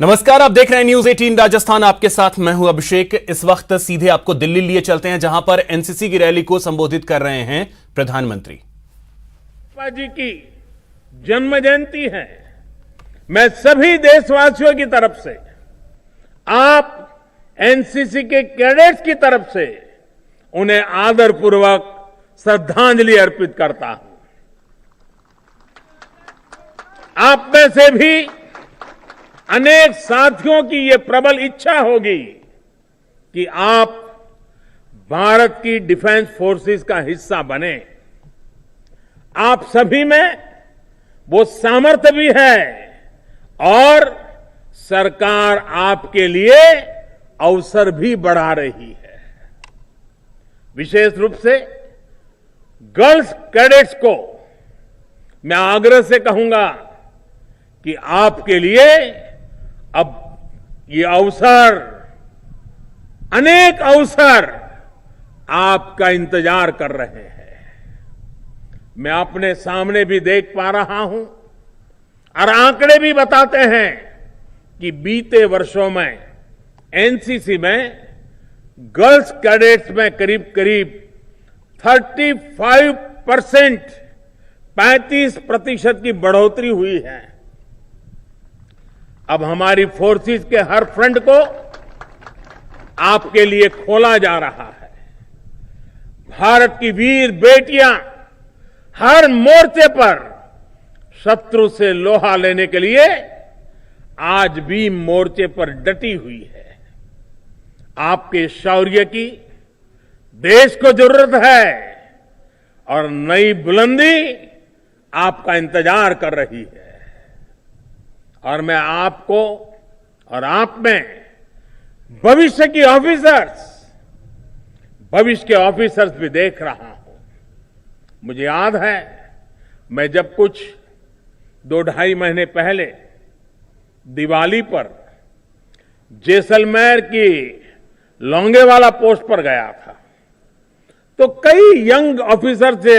नमस्कार, आप देख रहे हैं न्यूज 18 राजस्थान। आपके साथ मैं हूं अभिषेक। इस वक्त सीधे आपको दिल्ली लिए चलते हैं, जहां पर एनसीसी की रैली को संबोधित कर रहे हैं प्रधानमंत्री। जी की जन्म जयंती है। मैं सभी देशवासियों की तरफ से, आप एनसीसी के कैडेट्स की तरफ से उन्हें आदरपूर्वक श्रद्धांजलि अर्पित करता हूं। आप में से भी अनेक साथियों की ये प्रबल इच्छा होगी कि आप भारत की डिफेंस फोर्सेस का हिस्सा बने। आप सभी में वो सामर्थ्य भी है और सरकार आपके लिए अवसर भी बढ़ा रही है। विशेष रूप से गर्ल्स कैडेट्स को मैं आग्रह से कहूंगा कि आपके लिए अब ये अवसर, अनेक अवसर आपका इंतजार कर रहे हैं। मैं अपने सामने भी देख पा रहा हूं और आंकड़े भी बताते हैं कि बीते वर्षों में एनसीसी में गर्ल्स कैडेट्स में करीब करीब 35% की बढ़ोतरी हुई है। अब हमारी फोर्सेस के हर फ्रंट को आपके लिए खोला जा रहा है। भारत की वीर बेटियां हर मोर्चे पर शत्रु से लोहा लेने के लिए आज भी मोर्चे पर डटी हुई है। आपके शौर्य की देश को जरूरत है और नई बुलंदी आपका इंतजार कर रही है। और मैं आपको और आप में भविष्य के ऑफिसर्स भी देख रहा हूं। मुझे याद है, मैं जब कुछ 2-2.5 महीने पहले दिवाली पर जैसलमेर की लोंगेवाला पोस्ट पर गया था, तो कई यंग ऑफिसर से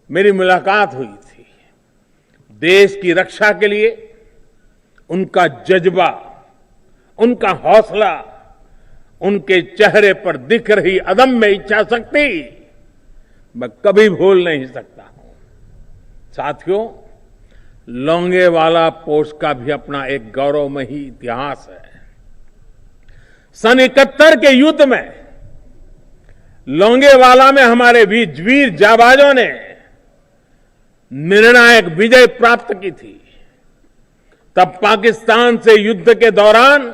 मेरी मुलाकात हुई थी। देश की रक्षा के लिए उनका जज्बा, उनका हौसला, उनके चेहरे पर दिख रही अदम्य इच्छा शक्ति मैं कभी भूल नहीं सकता हूं। साथियों, लोंगेवाला पोस्ट का भी अपना एक गौरवमयी इतिहास है। सन 71 के युद्ध में लोंगेवाला में हमारे वीर जाबाजों ने निर्णायक विजय प्राप्त की थी। तब पाकिस्तान से युद्ध के दौरान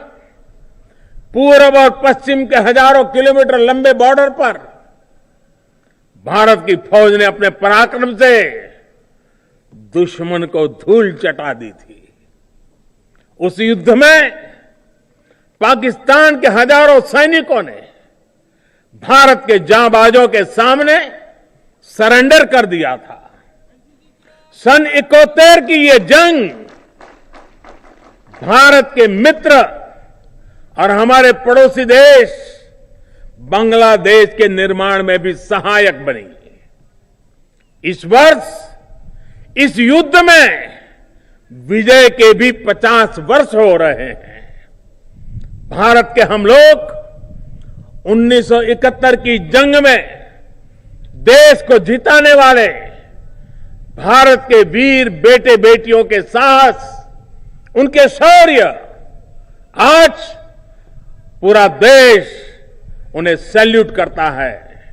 पूर्व और पश्चिम के हजारों किलोमीटर लंबे बॉर्डर पर भारत की फौज ने अपने पराक्रम से दुश्मन को धूल चटा दी थी। उस युद्ध में पाकिस्तान के हजारों सैनिकों ने भारत के जांबाजों के सामने सरेंडर कर दिया था। सन 71 की ये जंग भारत के मित्र और हमारे पड़ोसी देश बांग्लादेश के निर्माण में भी सहायक बनी। इस वर्ष इस युद्ध में विजय के भी 50 वर्ष हो रहे हैं। भारत के हम लोग 1971 की जंग में देश को जिताने वाले भारत के वीर बेटे बेटियों के साहस, उनके शौर्य, आज पूरा देश उन्हें सैल्यूट करता है।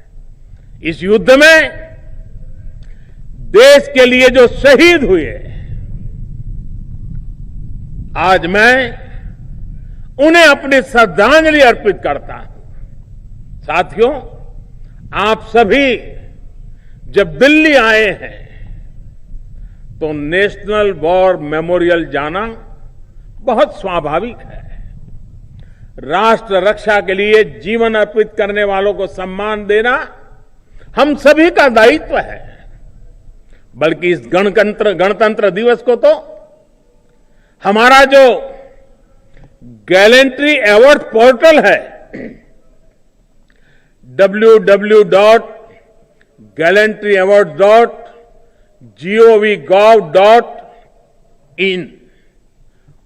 इस युद्ध में देश के लिए जो शहीद हुए, आज मैं उन्हें अपनी श्रद्धांजलि अर्पित करता हूं। साथियों, आप सभी जब दिल्ली आए हैं तो नेशनल वॉर मेमोरियल जाना बहुत स्वाभाविक है। राष्ट्र रक्षा के लिए जीवन अर्पित करने वालों को सम्मान देना हम सभी का दायित्व है। बल्कि इस गणतंत्र दिवस को तो हमारा जो गैलेंट्री अवार्ड पोर्टल है, www.gallantryaward.gov.in,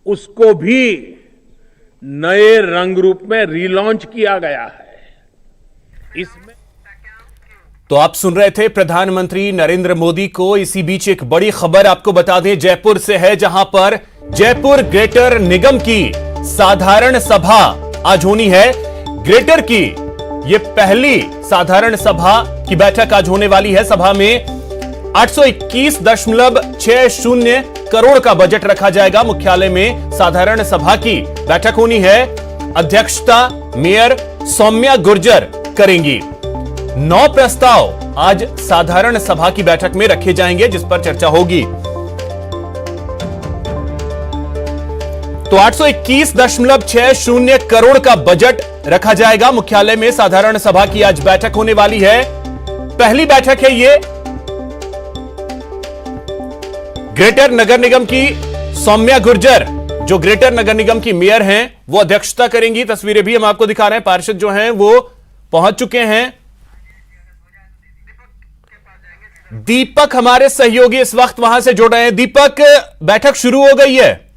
उसको भी नए रंग रूप में रीलॉन्च किया गया है। इसमें तो आप सुन रहे थे प्रधानमंत्री नरेंद्र मोदी को। इसी बीच एक बड़ी खबर आपको बता दें, जयपुर से है, जहां पर जयपुर ग्रेटर निगम की साधारण सभा आज होनी है। ग्रेटर की यह पहली साधारण सभा की बैठक आज होने वाली है। सभा में 821.60 करोड़ का बजट रखा जाएगा। मुख्यालय में साधारण सभा की बैठक होनी है। अध्यक्षता मेयर सौम्या गुर्जर करेंगी। 9 प्रस्ताव आज साधारण सभा की बैठक में रखे जाएंगे, जिस पर चर्चा होगी। तो 821.60 करोड़ का बजट रखा जाएगा। मुख्यालय में साधारण सभा की आज बैठक होने वाली है। पहली बैठक है ये। ग्रेटर नगर निगम की सौम्या गुर्जर, जो ग्रेटर नगर निगम की मेयर हैं, वो अध्यक्षता करेंगी। तस्वीरें भी हम आपको दिखा रहे हैं। पार्षद जो हैं वो पहुंच चुके हैं। दीपक हमारे सहयोगी इस वक्त वहां से जुड़ रहे हैं। दीपक, बैठक शुरू हो गई है।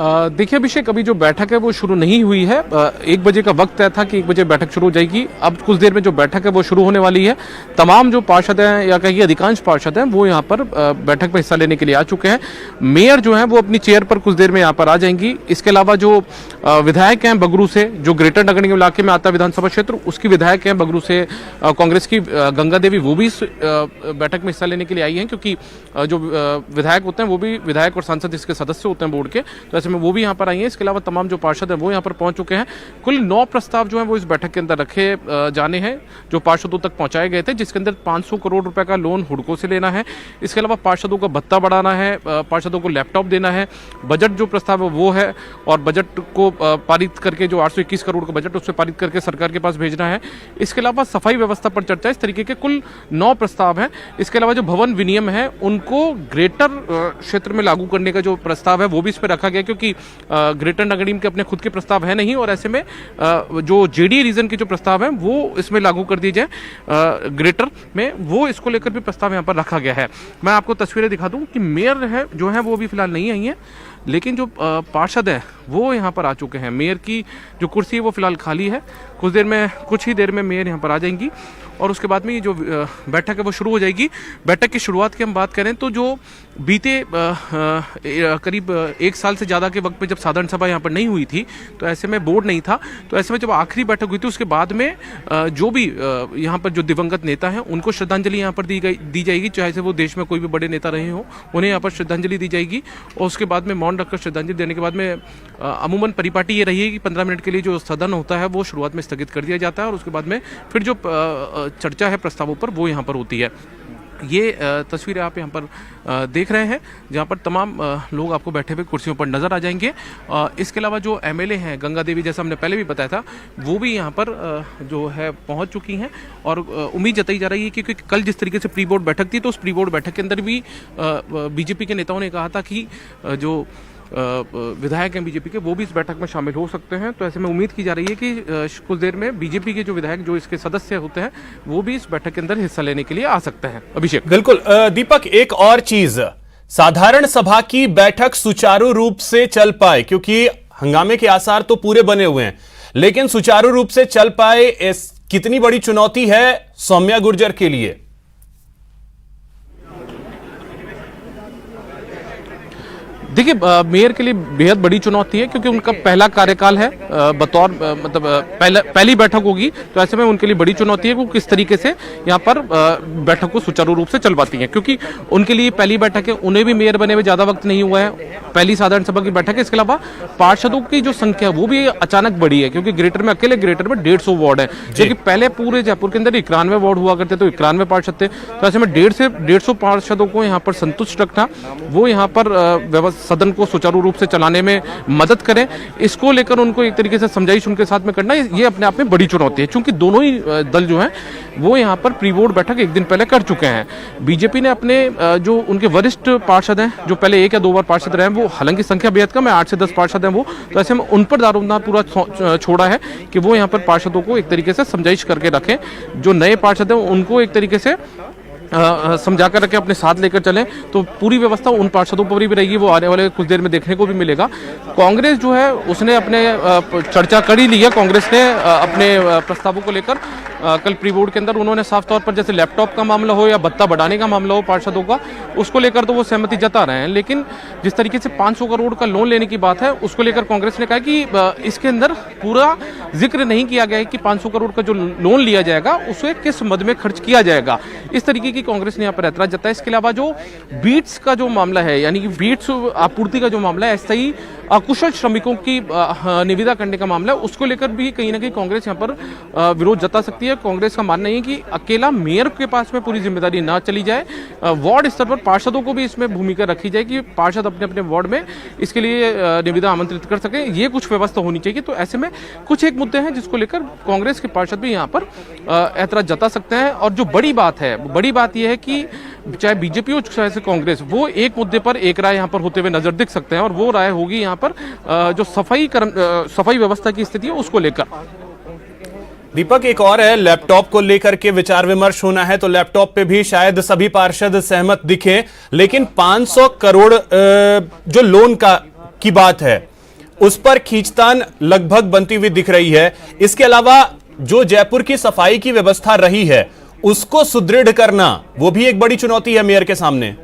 देखिए अभिषेक, अभी जो बैठक है वो शुरू नहीं हुई है। 1 बजे का वक्त तय था कि 1 बजे बैठक शुरू हो जाएगी। अब कुछ देर में जो बैठक है वो शुरू होने वाली है। तमाम जो पार्षद हैं या कहिए अधिकांश पार्षद हैं वो यहाँ पर बैठक में हिस्सा लेने के लिए आ चुके हैं। मेयर जो हैं वो अपनी चेयर पर कुछ देर में यहाँ पर आ जाएंगी। इसके अलावा जो विधायक हैं बगरू से, जो ग्रेटर नगर निगम इलाके में आता है विधानसभा क्षेत्र, उसकी विधायक हैं बगरू से कांग्रेस की गंगा देवी, वो भी इस बैठक में हिस्सा लेने के लिए आई हैं, क्योंकि जो विधायक होते हैं वो भी विधायक और सांसद इसके सदस्य होते हैं बोर्ड के, तो ऐसे में वो भी यहाँ पर आई हैं। इसके अलावा तमाम जो पार्षद हैं वो यहाँ पर पहुंच चुके हैं। कुल 9 प्रस्ताव जो हैं वो इस बैठक के अंदर रखे जाने हैं, जो पार्षदों तक पहुंचाए गए थे, जिसके अंदर 500 करोड़ रुपए का लोन हुडको से लेना है। इसके अलावा पार्षदों का भत्ता बढ़ाना है, पार्षदों को लैपटॉप देना है। बजट जो प्रस्ताव है वो है, और बजट को पारित करके जो 821 करोड़ का बजट उससे पारित करके सरकार के पास भेजना है। इसके अलावा सफाई व्यवस्था पर चर्चा। इस तरीके के कुल 9 प्रस्ताव हैं। इसके अलावा जो भवन विनियम है उनको ग्रेटर क्षेत्र में लागू करने का जो प्रस्ताव है वो भी इस पर रखा गया, क्योंकि ग्रेटर नगर निगम के अपने खुद के प्रस्ताव है नहीं, और ऐसे में जो जेडीए रीजन के जो प्रस्ताव हैं वो इसमें लागू कर दिए जाए ग्रेटर में, वो इसको लेकर भी प्रस्ताव यहाँ पर रखा गया है। मैं आपको तस्वीरें दिखा दूं कि मेयर है जो है वो अभी फिलहाल नहीं आई है, लेकिन जो पार्षद है वो यहाँ पर आ चुके हैं। मेयर की जो कुर्सी है वो फिलहाल खाली है। कुछ ही देर में मेयर यहाँ पर आ जाएंगी, और उसके बाद में ये जो बैठक है वो शुरू हो जाएगी। बैठक की शुरुआत की हम बात करें तो जो बीते करीब 1 साल से ज़्यादा के वक्त में जब साधारण सभा यहाँ पर नहीं हुई थी, तो ऐसे में बोर्ड नहीं था, तो ऐसे में जब आखिरी बैठक हुई थी उसके बाद में जो भी यहाँ पर जो दिवंगत नेता हैं उनको श्रद्धांजलि यहाँ पर दी जाएगी, चाहे से वो देश में कोई भी बड़े नेता रहे हो, उन्हें यहाँ पर श्रद्धांजलि दी जाएगी। और उसके बाद में मौन रखकर श्रद्धांजलि देने के बाद में अमूमन परिपाटी ये रही है कि 15 मिनट के लिए जो सदन होता है वो शुरुआत में स्थगित कर दिया जाता है, और उसके बाद में फिर जो चर्चा है प्रस्तावों पर वो यहाँ पर होती है। ये तस्वीरें आप यहाँ पर देख रहे हैं, जहाँ पर तमाम लोग आपको बैठे हुए कुर्सियों पर नज़र आ जाएंगे। इसके अलावा जो एमएलए हैं गंगा देवी, जैसा हमने पहले भी बताया था, वो भी यहाँ पर जो है पहुँच चुकी हैं, और उम्मीद जताई जा रही है कि क्योंकि कल जिस तरीके से प्री बोर्ड बैठक थी, तो उस प्री बोर्ड बैठक के अंदर भी बीजेपी के नेताओं ने कहा था कि जो विधायक हैं बीजेपी के वो भी इस बैठक में शामिल हो सकते हैं। तो ऐसे में उम्मीद की जा रही है कि कुछ देर में बीजेपी के जो विधायक जो इसके सदस्य होते हैं वो भी इस बैठक के अंदर हिस्सा लेने के लिए आ सकते हैं। अभिषेक, बिल्कुल। दीपक, एक और चीज, साधारण सभा की बैठक सुचारू रूप से चल पाए, क्योंकि हंगामे के आसार तो पूरे बने हुए हैं, लेकिन सुचारू रूप से चल पाए, कितनी बड़ी चुनौती है सौम्या गुर्जर के लिए? देखिए, मेयर के लिए बेहद बड़ी चुनौती है, क्योंकि उनका पहला कार्यकाल है बतौर मतलब पहली बैठक होगी, तो ऐसे में उनके लिए बड़ी चुनौती है कि वो किस तरीके से यहाँ पर बैठक को सुचारू रूप से चल पाती हैं, क्योंकि उनके लिए पहली बैठक है, उन्हें भी मेयर बने हुए ज़्यादा वक्त नहीं हुआ है, पहली साधारण सभा की बैठक है। इसके अलावा पार्षदों की जो संख्या वो भी अचानक बढ़ी है, क्योंकि ग्रेटर में अकेले ग्रेटर में 150 वार्ड है, क्योंकि पहले पूरे जयपुर के अंदर 91 वार्ड हुआ करते, तो 91 पार्षद थे, तो ऐसे में 150 से 150 पार्षदों को यहाँ पर संतुष्ट रखना, वो यहाँ पर सदन को सुचारू रूप से चलाने में मदद करें, इसको लेकर उनको एक तरीके से समझाइश उनके साथ में करना, ये अपने आप में बड़ी चुनौती है, क्योंकि दोनों ही दल जो हैं वो यहाँ पर प्री बोर्ड बैठक एक दिन पहले कर चुके हैं। बीजेपी ने अपने जो उनके वरिष्ठ पार्षद हैं, जो पहले 1 या 2 बार पार्षद रहे हैं, वो हालांकि संख्या बेहद कम है, 8 से 10 पार्षद हैं वो, तो ऐसे में उन पर दारोमदार पूरा छोड़ा है कि वो यहाँ पर पार्षदों को एक तरीके से समझाइश करके रखें, जो नए पार्षद हैं उनको एक तरीके से समझा कर रखे, अपने साथ लेकर चलें, तो पूरी व्यवस्था उन पार्षदों पर भी रहेगी, वो आने वाले कुछ देर में देखने को भी मिलेगा। कांग्रेस जो है उसने अपने चर्चा कर ही ली है। कांग्रेस ने अपने प्रस्तावों को लेकर कल प्री बोर्ड के अंदर उन्होंने साफ तौर पर, जैसे लैपटॉप का मामला हो या भत्ता बढ़ाने का मामला हो पार्षदों का, उसको लेकर तो वो सहमति जता रहे हैं। लेकिन जिस तरीके से 500 करोड़ का लोन लेने की बात है, उसको लेकर कांग्रेस ने कहा कि इसके अंदर पूरा जिक्र नहीं किया गया है कि 500 करोड़ का जो लोन लिया जाएगा उसे किस मद में खर्च किया जाएगा। इस तरीके की कांग्रेस ने यहाँ पर ऐतराज जताया। इसके अलावा जो बीट्स का जो मामला है, यानी कि बीट्स आपूर्ति का जो मामला है, ऐसा ही अकुशल श्रमिकों की निविदा करने का मामला है, उसको लेकर भी कहीं ना कहीं कांग्रेस यहाँ पर विरोध जता सकती है। कांग्रेस का मानना है कि अकेला मेयर के पास में पूरी जिम्मेदारी ना चली जाए, वार्ड स्तर पर पार्षदों को भी इसमें भूमिका रखी जाए कि पार्षद अपने अपने वार्ड में इसके लिए निविदा आमंत्रित कर सके। ये कुछ व्यवस्था होनी चाहिए। तो ऐसे में कुछ एक मुद्दे हैं जिसको लेकर कांग्रेस के पार्षद भी यहाँ पर ऐतराज जता सकते हैं। और जो बड़ी बात है, बड़ी बात यह है कि चाहे बीजेपी हो चाहे कांग्रेस, वो एक मुद्दे पर एक राय यहाँ पर होते हुए नजर दिख सकते हैं, और वो राय होगी यहाँ पर जो सफाई व्यवस्था की स्थिति है उसको लेकर। दीपक, एक और है, लैपटॉप को लेकर के विचार विमर्श होना है, तो लैपटॉप पे भी शायद सभी पार्षद सहमत दिखे, लेकिन 500 करोड़ जो लोन की बात है उस पर खींचतान लगभग बनती हुई दिख रही है। इसके अलावा जो जयपुर की सफाई की व्यवस्था रही है उसको सुदृढ़ करना, वो भी एक बड़ी चुनौती है मेयर के सामने।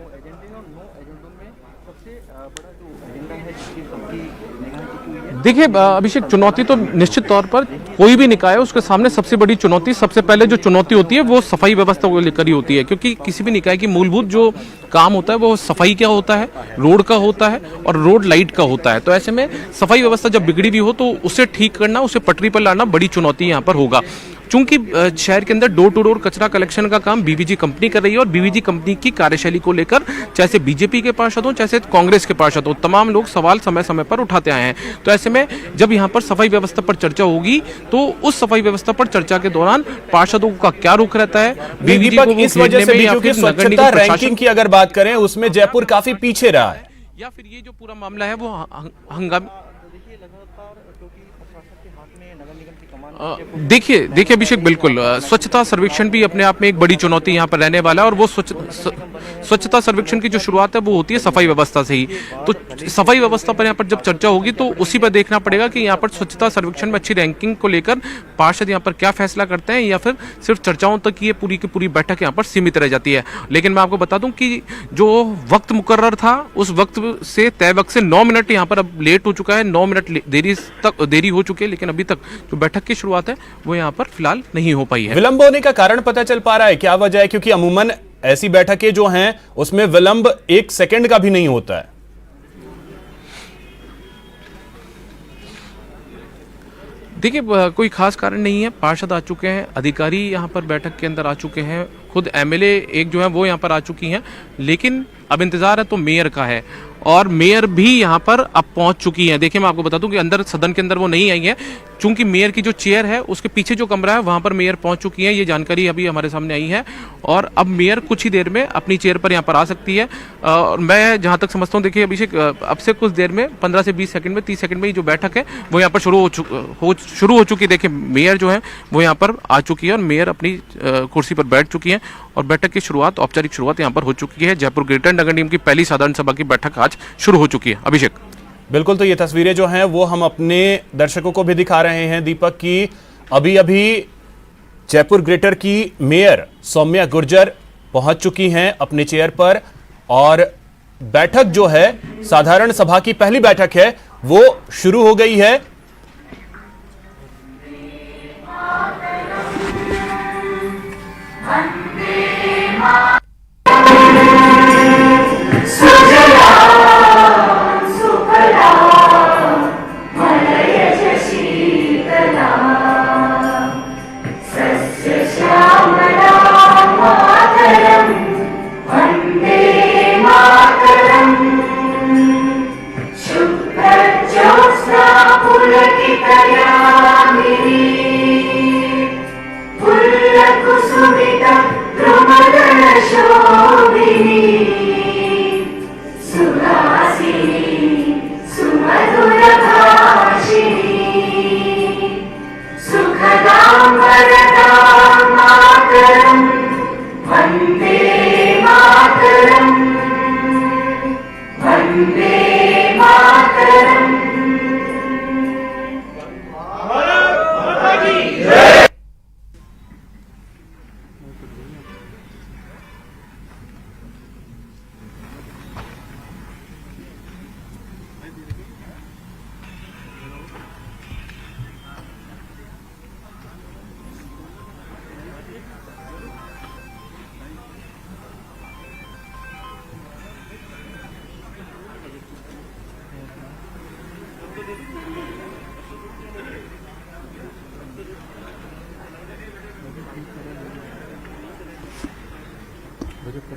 देखिए अभिषेक, चुनौती तो निश्चित तौर पर कोई भी निकाय है उसके सामने सबसे बड़ी चुनौती, सबसे पहले जो चुनौती होती है वो सफाई व्यवस्था को लेकर ही होती है। क्योंकि किसी भी निकाय की मूलभूत जो काम होता है वो सफाई क्या होता है, रोड का होता है और रोड लाइट का होता है। तो ऐसे में सफाई व्यवस्था जब बिगड़ी भी हो तो उसे ठीक करना, उसे पटरी पर लाना बड़ी चुनौती यहाँ पर होगा। चूंकि शहर के अंदर डोर टू डोर कचरा कलेक्शन का काम बीवीजी कंपनी कर रही है, और बीवीजी कंपनी की कार्यशैली को लेकर चाहे बीजेपी के पार्षद हो चाहे कांग्रेस के पार्षद हो, तमाम लोग सवाल समय समय पर उठाते आए हैं। तो ऐसे में जब यहाँ पर सफाई व्यवस्था पर चर्चा होगी तो उस सफाई व्यवस्था पर चर्चा के दौरान पार्षदों का क्या रुख रहता है, बीवीजी को इस वजह से भी क्योंकि स्वच्छता रैंकिंग की अगर बात करें उसमें जयपुर काफी पीछे रहा है, या फिर ये जो पूरा मामला है वो हंगामी। देखिए अभिषेक, बिल्कुल स्वच्छता सर्वेक्षण भी अपने आप में एक बड़ी चुनौती यहाँ पर रहने वाला है। और वो स्वच्छता सर्वेक्षण की जो शुरुआत है वो होती है सफाई व्यवस्था से ही। तो सफाई व्यवस्था पर यहाँ पर जब चर्चा होगी तो उसी पर देखना पड़ेगा कि यहाँ पर स्वच्छता सर्वेक्षण में अच्छी रैंकिंग को लेकर पार्षद यहाँ पर क्या फैसला करते हैं, या फिर सिर्फ चर्चाओं तक ये पूरी की पूरी बैठक यहाँ पर सीमित रह जाती है। लेकिन मैं आपको बता दूं कि जो वक्त मुकर्रर था उस वक्त से तय वक्त से 9 मिनट यहाँ पर अब लेट हो चुका है, 9 मिनट देरी हो चुकी है। लेकिन अभी तक जो बैठक की शुरुआत है वो यहाँ पर फिलहाल नहीं हो पाई है। विलंब होने का कारण पता चल पा रहा है, क्या वजह है? क्योंकि अमूमन ऐसी बैठकें जो हैं उसमें विलंब 1 सेकंड का भी नहीं होता है। देखिए कोई खास कारण नहीं है। पार्षद आ चुके हैं, अधिकारी यहाँ पर बैठक के अंदर आ चुके हैं, खुद एमएलए एक जो है वो यहाँ पर आ चुकी हैं। लेकिन अब इंतजार है तो मेयर का है, और मेयर भी यहाँ पर अब पहुंच चुकी हैं। देखिए मैं आपको बता दूं कि अंदर सदन के अंदर वो नहीं आई है, चूंकि मेयर की जो चेयर है उसके पीछे जो कमरा है वहां पर मेयर पहुंच चुकी है। ये जानकारी अभी हमारे सामने आई है, और अब मेयर कुछ ही देर में अपनी चेयर पर यहाँ पर आ सकती है। और मैं जहां तक समझता हूँ, देखिए अभिषेक, अब से कुछ देर में 15 से 20 सेकंड में 30 सेकंड में जो बैठक है वो यहाँ पर शुरू हो चुकी है। देखिए मेयर जो है वो यहाँ पर आ चुकी है, और मेयर अपनी कुर्सी पर बैठ चुकी है, और बैठक की शुरुआत, औपचारिक शुरुआत यहाँ पर हो चुकी है। जयपुर ग्रेटर नगर निगम की पहली साधारण सभा की बैठक आज शुरू हो चुकी है। अभिषेक, बिल्कुल, तो ये तस्वीरें जो हैं वो हम अपने दर्शकों को भी दिखा रहे हैं दीपक की। अभी अभी जयपुर ग्रेटर की मेयर सौम्या गुर्जर पहुंच चुकी हैं अपने चेयर पर, और बैठक जो है साधारण सभा की पहली बैठक है वो शुरू हो गई है। शुभ्र ज्योत्स्ना देखिए,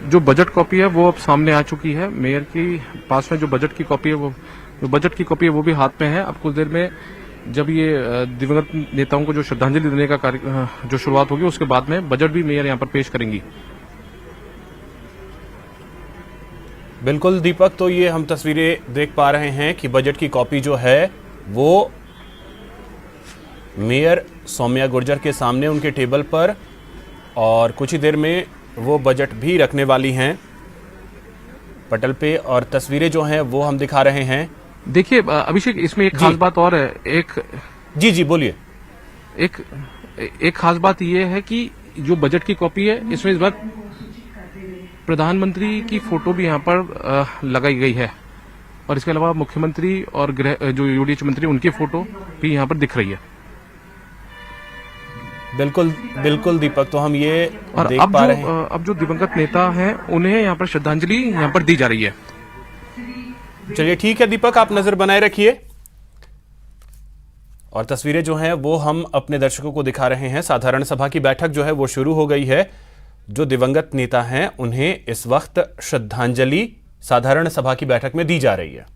जो बजट कॉपी है वो अब सामने आ चुकी है। मेयर की पास में जो बजट की कॉपी है वो भी हाथ में है। अब कुछ देर में जब ये दिवंगत नेताओं को जो श्रद्धांजलि देने का कार्य जो शुरुआत होगी, उसके बाद में बजट भी मेयर यहां पर पेश करेंगी। बिल्कुल दीपक, तो ये हम तस्वीरें देख पा रहे हैं कि बजट की कॉपी जो है वो मेयर सौम्या गुर्जर के सामने उनके टेबल पर, और कुछ ही देर में वो बजट भी रखने वाली हैं पटल पे, और तस्वीरें जो हैं वो हम दिखा रहे हैं। देखिए अभिषेक, इसमें एक खास बात और है। जी बोलिए। एक खास बात यह है कि जो बजट की कॉपी है, इसमें इस बार प्रधानमंत्री की फोटो भी यहां पर लगाई गई है, और इसके अलावा मुख्यमंत्री और जो यूडीएच मंत्री उनकी फोटो भी यहां पर दिख रही है। बिल्कुल दीपक, तो हम ये और देख पा रहे हैं। अब जो दिवंगत नेता हैं उन्हें यहाँ पर श्रद्धांजलि यहाँ पर दी जा रही है। चलिए ठीक है दीपक, आप नजर बनाए रखिए, और तस्वीरें जो हैं वो हम अपने दर्शकों को दिखा रहे हैं। साधारण सभा की बैठक जो है वो शुरू हो गई है। जो दिवंगत नेता हैं उन्हें इस वक्त श्रद्धांजलि साधारण सभा की बैठक में दी जा रही है।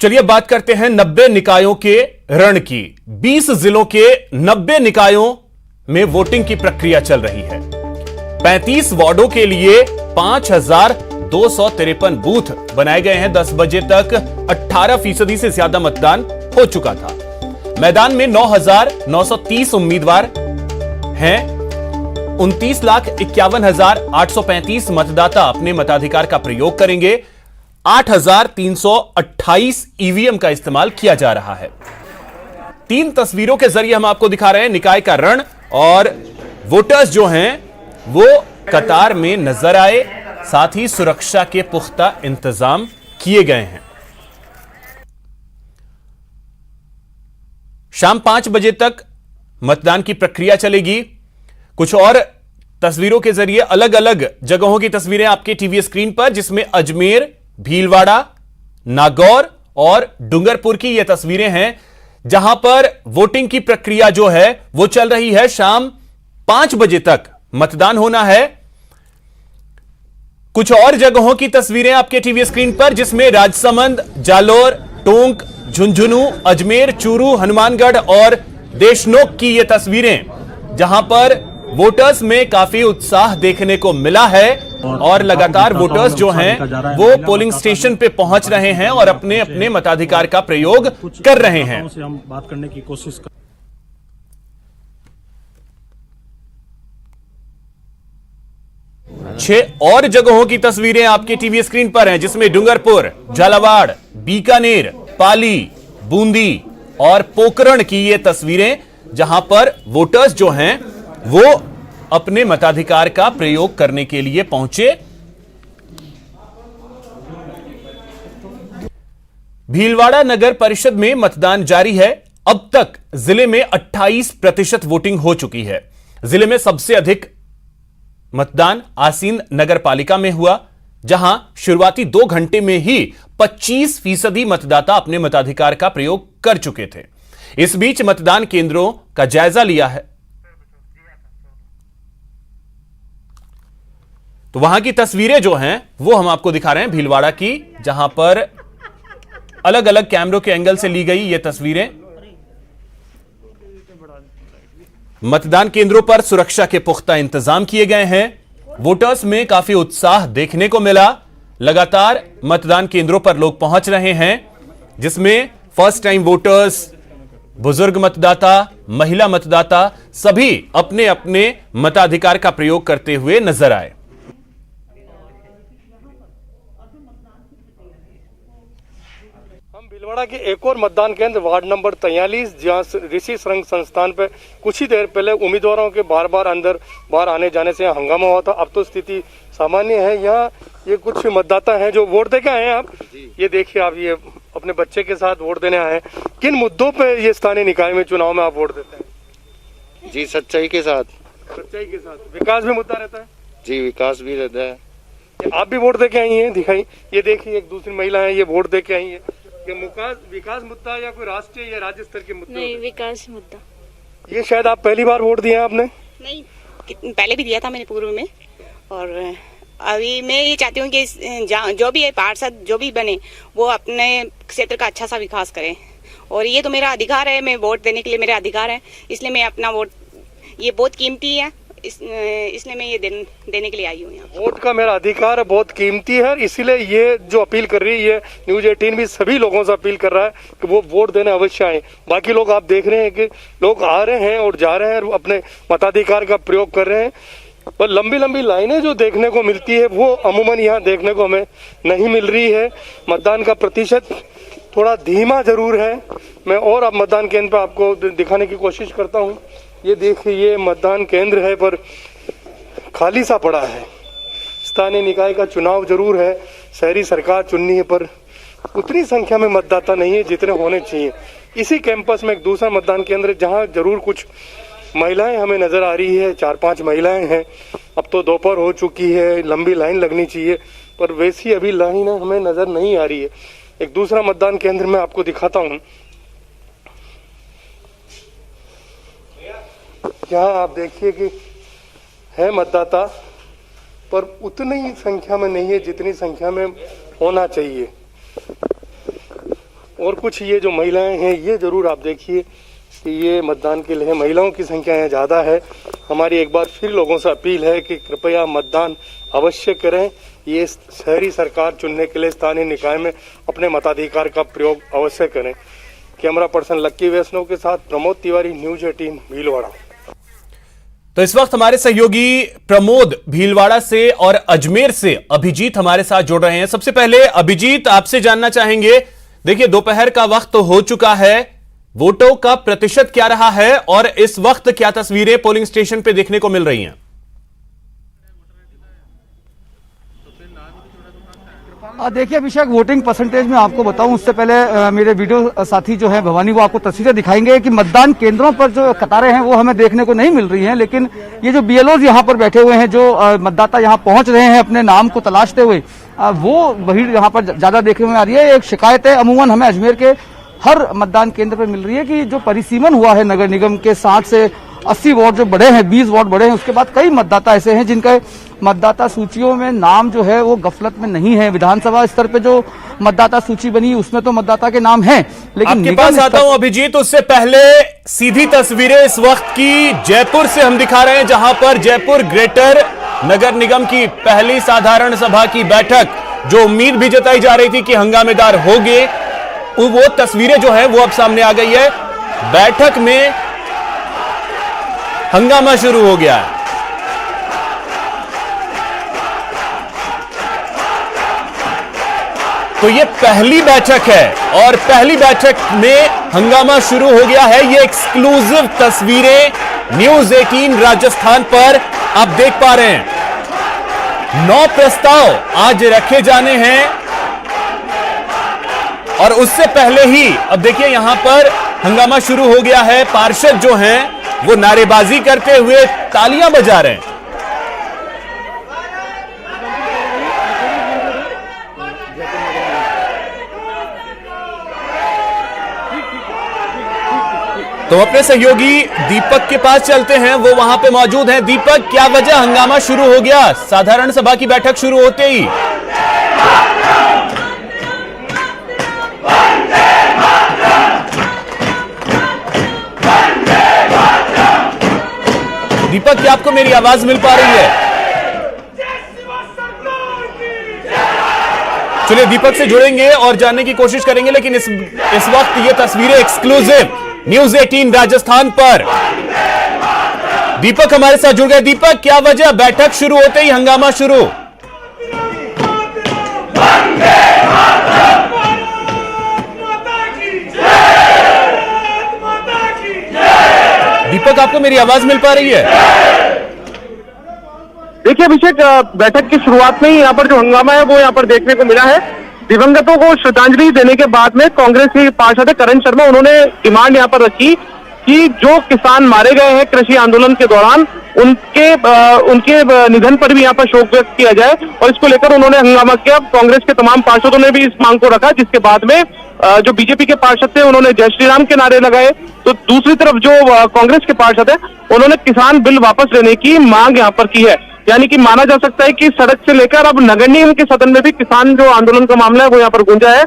चलिए बात करते हैं 90 निकायों के रण की। 20 जिलों के 90 निकायों में वोटिंग की प्रक्रिया चल रही है। 35 वार्डों के लिए 5253 बूथ बनाए गए हैं। 10 बजे तक 18% से ज्यादा मतदान हो चुका था। मैदान में 9,930 उम्मीदवार हैं। 29,51,835 मतदाता अपने मताधिकार का प्रयोग करेंगे। 8,328 ईवीएम का इस्तेमाल किया जा रहा है। 3 तस्वीरों के जरिए हम आपको दिखा रहे हैं निकाय का रण, और वोटर्स जो हैं वो कतार में नजर आए। साथ ही सुरक्षा के पुख्ता इंतजाम किए गए हैं। शाम 5 बजे तक मतदान की प्रक्रिया चलेगी। कुछ और तस्वीरों के जरिए अलग अलग जगहों की तस्वीरें आपके टीवी स्क्रीन पर, जिसमें अजमेर, भीलवाड़ा, नागौर और डूंगरपुर की ये तस्वीरें हैं, जहां पर वोटिंग की प्रक्रिया जो है वो चल रही है। शाम 5 बजे तक मतदान होना है। कुछ और जगहों की तस्वीरें आपके टीवी स्क्रीन पर, जिसमें राजसमंद, जालोर, टोंक, झुंझुनू, अजमेर, चूरू, हनुमानगढ़ और देशनोक की ये तस्वीरें, जहां पर वोटर्स में काफी उत्साह देखने को मिला है, और लगातार वोटर्स जो हैं वो पोलिंग स्टेशन पे पहुंच रहे हैं और अपने अपने मताधिकार का प्रयोग कर रहे हैं। हम बात करने की कोशिश कर 6 और जगहों की तस्वीरें आपके टीवी स्क्रीन पर हैं, जिसमें डूंगरपुर, झालावाड़, बीकानेर, पाली, बूंदी और पोखरण की ये तस्वीरें, जहां पर वोटर्स जो हैं वो अपने मताधिकार का प्रयोग करने के लिए पहुंचे। भीलवाड़ा नगर परिषद में मतदान जारी है। अब तक जिले में 28% वोटिंग हो चुकी है। जिले में सबसे अधिक मतदान आसीन नगर पालिका में हुआ, जहां शुरुआती 2 घंटे में ही 25% मतदाता अपने मताधिकार का प्रयोग कर चुके थे। इस बीच मतदान केंद्रों का जायजा लिया है, तो वहां की तस्वीरें जो हैं वो हम आपको दिखा रहे हैं भीलवाड़ा की, जहां पर अलग अलग कैमरों के एंगल से ली गई ये तस्वीरें। मतदान केंद्रों पर सुरक्षा के पुख्ता इंतजाम किए गए हैं। वोटर्स में काफी उत्साह देखने को मिला। लगातार मतदान केंद्रों पर लोग पहुंच रहे हैं, जिसमें फर्स्ट टाइम वोटर्स, बुजुर्ग मतदाता, महिला मतदाता सभी अपने अपने मताधिकार का प्रयोग करते हुए नजर आए। भीलवाड़ा के एक और मतदान केंद्र वार्ड नंबर 43, जहां ऋषि शृंग संस्थान पे कुछ ही देर पहले उम्मीदवारों के बार बार अंदर बाहर आने जाने से हंगामा हुआ था। अब तो स्थिति सामान्य है। यहाँ ये कुछ मतदाता हैं जो वोट देके आए हैं। आप ये देखिए, आप ये अपने बच्चे के साथ वोट देने आए हैं। किन मुद्दों पे ये स्थानीय निकाय में चुनाव में आप वोट देते हैं? जी, सच्चाई के साथ। सच्चाई के साथ विकास भी मुद्दा रहता है जी, विकास भी रहता है। आप भी वोट दे के आई हैं, दिखाई ये देखिए एक दूसरी महिला है, ये वोट दे के आई है। ये विकास मुद्दा या कोई राष्ट्रीय या राज्य स्तर के मुद्दे? नहीं, विकास मुद्दा। ये शायद आप पहली बार वोट दिया आपने? नहीं, पहले भी दिया था मैंने पूर्व में, और अभी मैं ये चाहती हूँ कि जो भी है पार्षद जो भी बने वो अपने क्षेत्र का अच्छा सा विकास करे, और ये तो मेरा अधिकार है, मैं वोट देने के लिए मेरा अधिकार है, इसलिए मैं अपना वोट, ये बहुत कीमती है, इसलिए मैं ये देने के लिए आई हूँ यहाँ। वोट का मेरा अधिकार है, बहुत कीमती है, इसीलिए ये जो अपील कर रही है न्यूज़ 18 भी सभी लोगों से अपील कर रहा है कि वो वोट देने अवश्य आए। बाकी लोग आप देख रहे हैं कि लोग आ रहे हैं और जा रहे हैं और अपने मताधिकार का प्रयोग कर रहे हैं, पर लंबी लंबी लाइनें जो देखने को मिलती है वो अमूमन यहाँ देखने को हमें नहीं मिल रही है। मतदान का प्रतिशत थोड़ा धीमा जरूर है। मैं और अब मतदान केंद्र पर आपको दिखाने की कोशिश करता हूँ। ये देखिए, ये मतदान केंद्र है पर खाली सा पड़ा है। स्थानीय निकाय का चुनाव जरूर है, शहरी सरकार चुननी है, पर उतनी संख्या में मतदाता नहीं है जितने होने चाहिए। इसी कैंपस में एक दूसरा मतदान केंद्र जहां जरूर कुछ महिलाएं हमें नजर आ रही है, 4-5 महिलाएं हैं। अब तो दोपहर हो चुकी है, लंबी लाइन लगनी चाहिए, पर वैसी अभी लाइन हमें नजर नहीं आ रही है। एक दूसरा मतदान केंद्र में आपको दिखाता हूँ। यहाँ आप देखिए कि है मतदाता, पर उतनी ही संख्या में नहीं है जितनी संख्या में होना चाहिए। और कुछ ये जो महिलाएं हैं, ये जरूर आप देखिए कि ये मतदान के लिए महिलाओं की संख्या यहाँ ज़्यादा है। हमारी एक बार फिर लोगों से अपील है कि कृपया मतदान अवश्य करें। ये शहरी सरकार चुनने के लिए स्थानीय निकाय में अपने मताधिकार का प्रयोग अवश्य करें। कैमरा पर्सन लक्की वैष्णव के साथ प्रमोद तिवारी, न्यूज़ 18 भीलवाड़ा। तो इस वक्त हमारे सहयोगी प्रमोद भीलवाड़ा से और अजमेर से अभिजीत हमारे साथ जुड़ रहे हैं। सबसे पहले अभिजीत, आपसे जानना चाहेंगे, देखिए दोपहर का वक्त तो हो चुका है, वोटों का प्रतिशत क्या रहा है और इस वक्त क्या तस्वीरें पोलिंग स्टेशन पे देखने को मिल रही हैं? देखिए अभिषेक, वोटिंग परसेंटेज में आपको बताऊं उससे पहले मेरे वीडियो साथी जो है भवानी वो आपको तस्वीरें दिखाएंगे कि मतदान केंद्रों पर जो कतारें हैं वो हमें देखने को नहीं मिल रही हैं, लेकिन ये जो बीएलओज यहाँ पर बैठे हुए हैं, जो मतदाता यहाँ पहुंच रहे हैं अपने नाम को तलाशते हुए, वो भीड़ यहाँ पर ज्यादा देखने में आ रही है। एक शिकायत है अमूमन हमें अजमेर के हर मतदान केंद्र पर मिल रही है कि जो परिसीमन हुआ है नगर निगम के 60 से 80 वार्ड जो बड़े हैं, 20 वार्ड बड़े हैं, उसके बाद कई मतदाता ऐसे हैं जिनके मतदाता सूचियों में नाम जो है वो गफलत में नहीं है। विधानसभा स्तर पे जो मतदाता सूची बनी उसमें तो मतदाता के नाम हैं, लेकिन आपके पास आता हूं अभिजीत। उससे पहले सीधी तस्वीरें इस वक्त की जयपुर से हम दिखा रहे हैं, जहां पर जयपुर ग्रेटर नगर निगम की पहली साधारण सभा की बैठक, जो उम्मीद भी जताई जा रही थी कि हंगामेदार होगी, वो तस्वीरें जो है वो अब सामने आ गई है। बैठक में हंगामा शुरू हो गया है। तो ये पहली बैठक है और पहली बैठक में हंगामा शुरू हो गया है। ये एक्सक्लूसिव तस्वीरें न्यूज़ 18 राजस्थान पर आप देख पा रहे हैं। 9 प्रस्ताव आज रखे जाने हैं और उससे पहले ही अब देखिए यहां पर हंगामा शुरू हो गया है। पार्षद जो हैं वो नारेबाजी करते हुए तालियां बजा रहे हैं। तो अपने सहयोगी दीपक के पास चलते हैं, वो वहां पे मौजूद हैं। दीपक, क्या वजह हंगामा शुरू हो गया साधारण सभा की बैठक शुरू होते ही? दीपक, क्या आपको मेरी आवाज मिल पा रही है? चलिए दीपक से जुड़ेंगे और जानने की कोशिश करेंगे, लेकिन इस वक्त ये तस्वीरें एक्सक्लूसिव न्यूज़ 18 राजस्थान पर। दीपक हमारे साथ जुड़ गए। दीपक, क्या वजह बैठक शुरू होते ही हंगामा शुरू? दीपक, आपको मेरी आवाज मिल पा रही है? देखिए अभिषेक, बैठक की शुरुआत में ही यहाँ पर जो हंगामा है वो यहाँ पर देखने को मिला है। दिवंगतों को श्रद्धांजलि देने के बाद में कांग्रेस के पार्षद करण शर्मा, उन्होंने डिमांड यहाँ पर रखी कि जो किसान मारे गए हैं कृषि आंदोलन के दौरान, उनके निधन पर भी यहाँ पर शोक व्यक्त किया जाए, और इसको लेकर उन्होंने हंगामा किया। कांग्रेस के तमाम पार्षदों ने भी इस मांग को रखा, जिसके बाद में जो बीजेपी के पार्षद थे उन्होंने जय श्री राम के नारे लगाए। तो दूसरी तरफ जो कांग्रेस के पार्षद है उन्होंने किसान बिल वापस लेने की मांग यहाँ पर की है। यानी कि माना जा सकता है कि सड़क से लेकर अब नगर निगम के सदन में भी किसान जो आंदोलन का मामला है वो यहाँ पर गूंजा है।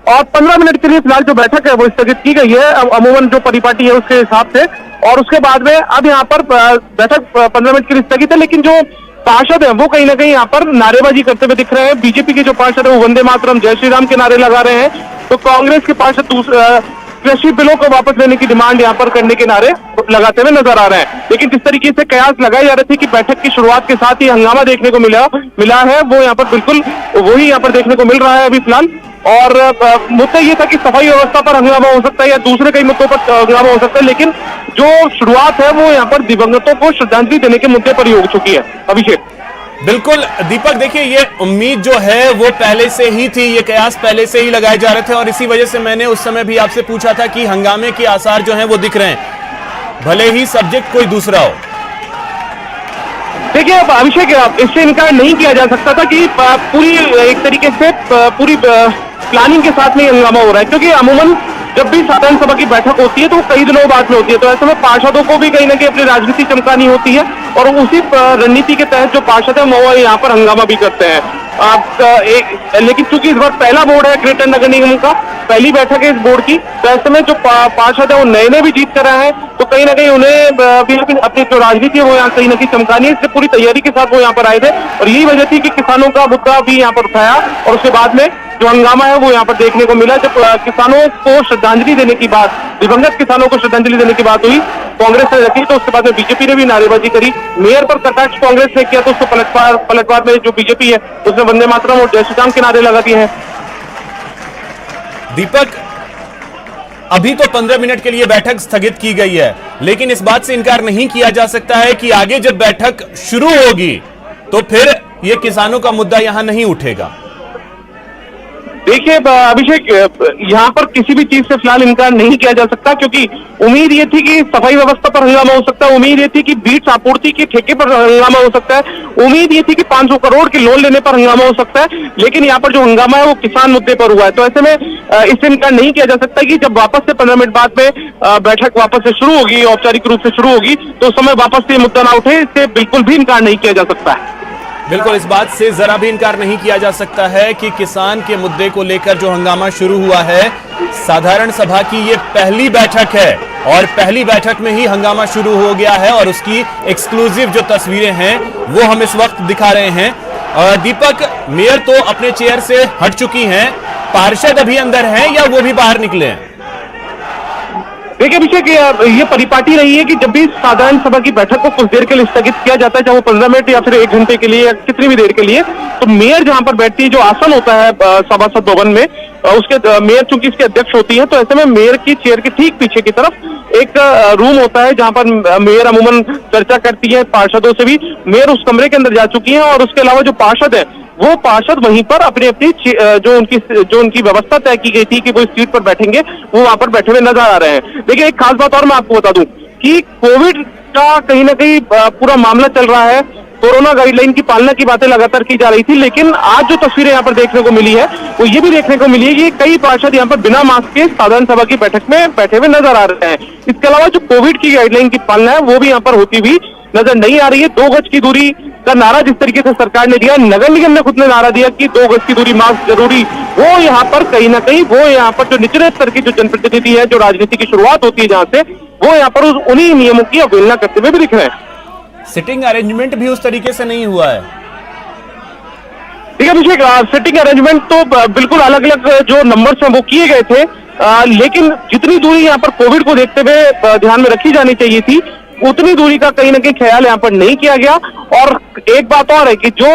और 15 मिनट के लिए फिलहाल जो बैठक है वो स्थगित की गई है, अमूमन जो परिपाटी है उसके हिसाब से। और उसके बाद में अब यहाँ पर बैठक 15 मिनट के लिए स्थगित है, लेकिन जो पार्षद है वो कहीं ना कहीं यहाँ पर नारेबाजी करते हुए दिख रहे हैं। बीजेपी के जो पार्षद है वो वंदे मातरम, जय श्री राम के नारे लगा रहे हैं, तो कांग्रेस के पार्षद कृषि बिलों को वापस लेने की डिमांड यहाँ पर करने के नारे लगाते हुए नजर आ रहे हैं। लेकिन जिस तरीके से कयास लगाए जा रहे थे कि बैठक की शुरुआत के साथ ही हंगामा देखने को मिला है, वो यहाँ पर बिल्कुल वही यहाँ पर देखने को मिल रहा है अभी फिलहाल। और मुद्दा ये था कि सफाई व्यवस्था पर हंगामा हो सकता है या दूसरे कई मुद्दों पर हंगामा हो सकता है, लेकिन जो शुरुआत है वो यहाँ पर दिवंगतों को श्रद्धांजलि देने के मुद्दे पर ही हो चुकी है। अभिषेक। बिल्कुल दीपक, देखिए ये उम्मीद जो है वो पहले से ही थी, ये कयास पहले से ही लगाए जा रहे थे, और इसी वजह से मैंने उस समय भी आपसे पूछा था कि हंगामे के आसार जो हैं वो दिख रहे हैं, भले ही सब्जेक्ट कोई दूसरा हो। देखिए अभिषेक, इससे इनकार नहीं किया जा सकता था कि पूरी एक तरीके से पूरी प्लानिंग के साथ में हंगामा हो रहा है, क्योंकि अमूमन जब भी साधारण सभा की बैठक होती है तो कई दिनों बाद में होती है, तो ऐसे में पार्षदों को भी कहीं ना कहीं अपनी राजनीति चमकानी होती है, और उसी रणनीति के तहत जो पार्षद है वो यहाँ पर हंगामा भी करते हैं। लेकिन चूंकि इस बार पहला बोर्ड है ग्रेटर नगर निगम का, पहली बैठक है इस बोर्ड की, तो ऐसे में जो पार्षद है वो नए भी जीत कर रहे हैं, तो कहीं ना कहीं उन्हें भी अपनी जो राजनीति है वो यहाँ कहीं ना कहीं चमकानी है, इसलिए पूरी तैयारी के साथ वो यहाँ पर आए थे। और यही वजह थी कि किसानों का मुद्दा भी यहाँ पर उठाया, और उसके बाद में जो हंगामा है वो यहाँ पर देखने को मिला। जब किसानों को श्रद्धांजलि देने की बात, दिवंगत किसानों को श्रद्धांजलि देने की बात हुई कांग्रेस ने रखी, तो उसके बाद में बीजेपी ने भी नारेबाजी करी। मेयर पर कटाक्ष कांग्रेस ने किया, तो उसको पलटवार में जो बीजेपी है उसने वंदे मातरम और जय श्री राम के नारे लगा दिए हैं। दीपक, अभी तो 15 मिनट के लिए बैठक स्थगित की गई है, लेकिन इस बात से इनकार नहीं किया जा सकता है कि आगे जब बैठक शुरू होगी तो फिर यह किसानों का मुद्दा यहां नहीं उठेगा। देखिए अभिषेक, यहाँ पर किसी भी चीज से फिलहाल इनकार नहीं किया जा सकता, क्योंकि उम्मीद ये थी कि सफाई व्यवस्था पर हंगामा हो सकता है, उम्मीद ये थी कि बीट्स आपूर्ति के ठेके पर हंगामा हो सकता है, उम्मीद ये थी कि 500 करोड़ के लोन लेने पर हंगामा हो सकता है, लेकिन यहाँ पर जो हंगामा है वो किसान मुद्दे पर हुआ है। तो ऐसे में इससे इनकार नहीं किया जा सकता कि जब वापस से 15 मिनट बाद में बैठक वापस से शुरू होगी, औपचारिक रूप से शुरू होगी, तो उस समय वापस से मुद्दा ना उठे, इससे बिल्कुल भी इनकार नहीं किया जा सकता है। बिल्कुल, इस बात से जरा भी इनकार नहीं किया जा सकता है कि किसान के मुद्दे को लेकर जो हंगामा शुरू हुआ है, साधारण सभा की ये पहली बैठक है और पहली बैठक में ही हंगामा शुरू हो गया है, और उसकी एक्सक्लूसिव जो तस्वीरें हैं वो हम इस वक्त दिखा रहे हैं। दीपक, मेयर तो अपने चेयर से हट चुकी हैं, पार्षद अभी अंदर हैं या वो भी बाहर निकले हैं? देखिए अभिषेक, ये परिपाटी रही है कि जब भी साधारण सभा की बैठक को कुछ देर के लिए स्थगित किया जाता है, चाहे वो 15 मिनट या फिर 1 घंटे के लिए या कितनी भी देर के लिए, तो मेयर जहां पर बैठती है, जो आसन होता है सभासद भवन में, उसके मेयर चूंकि इसके अध्यक्ष होती है, तो ऐसे में मेयर की चेयर के ठीक पीछे की तरफ एक रूम होता है जहां पर मेयर अमूमन चर्चा करती है पार्षदों से भी। मेयर उस कमरे के अंदर जा चुकी है, और उसके अलावा जो पार्षद है वो पार्षद वहीं पर अपनी अपनी जो उनकी व्यवस्था तय की गई थी कि वो इस सीट पर बैठेंगे, वो वहां पर बैठे हुए नजर आ रहे हैं। देखिए एक खास बात और मैं आपको बता दूं कि कोविड का कहीं ना कहीं पूरा मामला चल रहा है, कोरोना गाइडलाइन की पालना की बातें लगातार की जा रही थी, लेकिन आज जो तस्वीरें यहाँ पर देखने को मिली है वो ये भी देखने को मिली है कि कई पार्षद यहाँ पर बिना मास्क के साधारण सभा की बैठक में बैठे हुए नजर आ रहे हैं। इसके अलावा जो कोविड की गाइडलाइन की पालना है वो भी यहाँ पर होती हुई नजर नहीं आ रही है। 2 गज की दूरी का नारा जिस तरीके से सरकार ने दिया, नगर निगम ने खुद ने नारा दिया कि 2 गज की दूरी, मास्क जरूरी, वो यहाँ पर कहीं ना कहीं वो यहाँ पर जो निचले स्तर की जो जनप्रतिनिधि है, जो राजनीति की शुरुआत होती है जहां से, वो यहाँ पर उन्हीं नियमों की अवहेलना करते हुए भी दिख रहे हैं। सिटिंग अरेंजमेंट भी उस तरीके से नहीं हुआ है। ठीक है अभिषेक, सिटिंग अरेंजमेंट तो बिल्कुल अलग अलग जो नंबर्स हैं वो किए गए थे, लेकिन जितनी दूरी यहाँ पर कोविड को देखते हुए ध्यान में रखी जानी चाहिए थी, उतनी दूरी का कहीं ना कहीं ख्याल यहाँ पर नहीं किया गया। और एक बात और है कि जो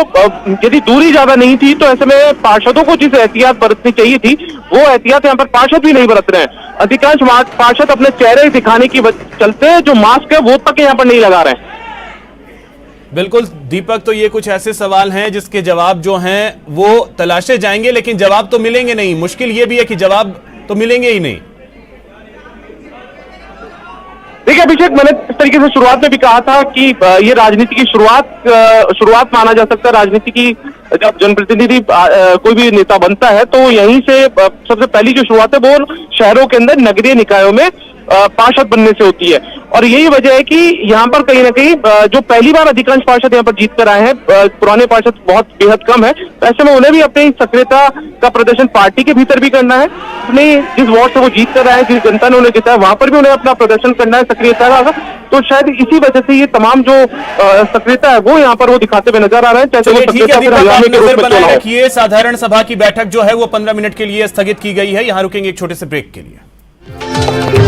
यदि दूरी ज्यादा नहीं थी तो ऐसे में पार्षदों को जिस एहतियात बरतनी चाहिए थी वो एहतियात यहाँ पर पार्षद भी नहीं बरत रहे हैं। अधिकांश पार्षद अपने चेहरे दिखाने की चलते जो मास्क है वो तक यहाँ पर नहीं लगा रहे हैं। बिल्कुल दीपक, तो ये कुछ ऐसे सवाल हैं जिसके जवाब जो हैं वो तलाशे जाएंगे, लेकिन जवाब तो मिलेंगे नहीं। मुश्किल ये भी है कि जवाब तो मिलेंगे ही नहीं। देखिए अभिषेक, मैंने इस तरीके से शुरुआत में भी कहा था कि ये राजनीति की शुरुआत माना जा सकता है। राजनीति की जब जनप्रतिनिधि कोई भी नेता बनता है तो यहीं से सबसे पहली जो शुरुआत है वो शहरों के अंदर नगरीय निकायों में पार्षद बनने से होती है। और यही वजह है कि यहाँ पर कहीं ना कहीं जो पहली बार अधिकांश पार्षद यहाँ पर जीत कर आए हैं, पुराने पार्षद बहुत बेहद कम है। ऐसे में उन्हें भी अपनी सक्रियता का प्रदर्शन पार्टी के भीतर भी करना है। अपने जिस वार्ड से वो जीत कर आए हैं, जिस जनता ने उन्हें जिताया, वहां पर भी उन्हें अपना प्रदर्शन करना है सक्रियता का। तो शायद इसी वजह से ये तमाम जो सक्रियता है वो यहाँ पर वो दिखाते हुए नजर आ रहे हैं। चाहे वो सक्रियता फिर हंगामे के रूप में चला हो। रखिए, साधारण सभा की बैठक जो है वो 15 मिनट के लिए स्थगित की गई है। यहां रुकेंगे एक छोटे से ब्रेक के लिए।